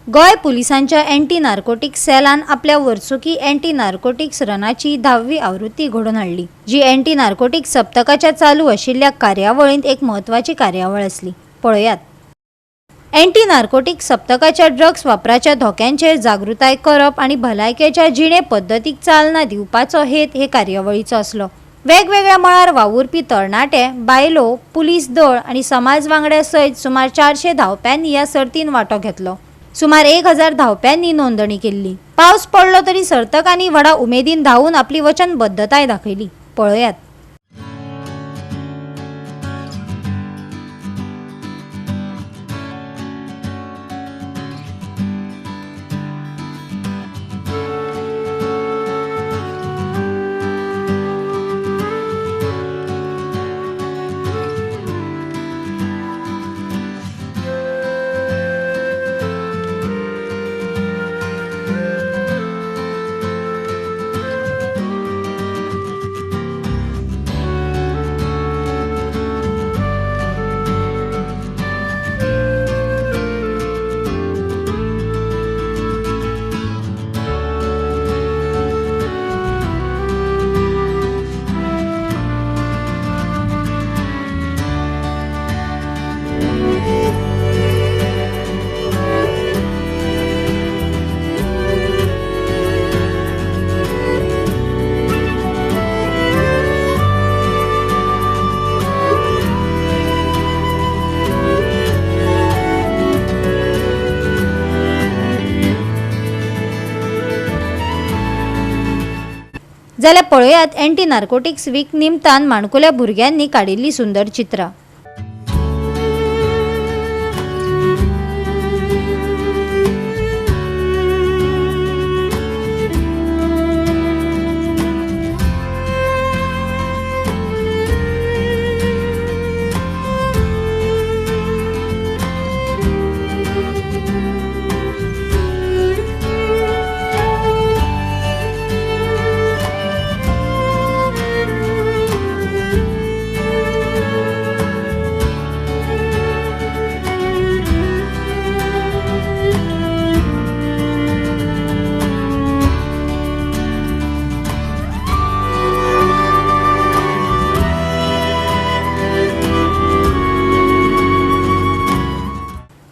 गोय पुलिसांच्या anti narcotics सेलान आपल्या वर्सुकी अँटी नार्कोटिक्स रनाची 10वी आवृत्ती घडोवन हाडली, जी अँटी नार्कोटिक्स सप्तकाच्या चालू आशिल्ल्या कार्यावळींत एक म्हत्वाची कार्यावळ आसली। पळयात। अँटी नार्कोटिक्स सप्तकाच्या ड्रग्स वापराच्या धोक्यांचेर जागृताय करप आनी भलायकेच्या जिणे पद्दतीक चालना दिवपाचो हेत हे कार्यावळीचो आसलो। वेगवेगळ्या मळार वावुरपी तरणाटे, बायलो, पुलीस दळ आनी समाज वांगड्या सयत सुमार 400 धावप्यांनी ह्या सर्तीन वांटो घेतलो। सुमार 1000 धावप्यांनी नोंदणी केल्ली। पावस पडलो तरी सर्तकांनी व्हडा उमेदीन धावून आपली वचनबद्धताय दाखयली। पळयात। जाल्यार पळयात अँटी नार्कोटिक्स वीक निमतान माणकुल्या भुरग्यांनी काडिल्ली सुंदर चित्रां।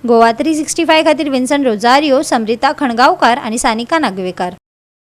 गोवा 365 खातीर विन्संट रोजारियो, समरिता खणगांवकार आनी सानिका नागवेकर।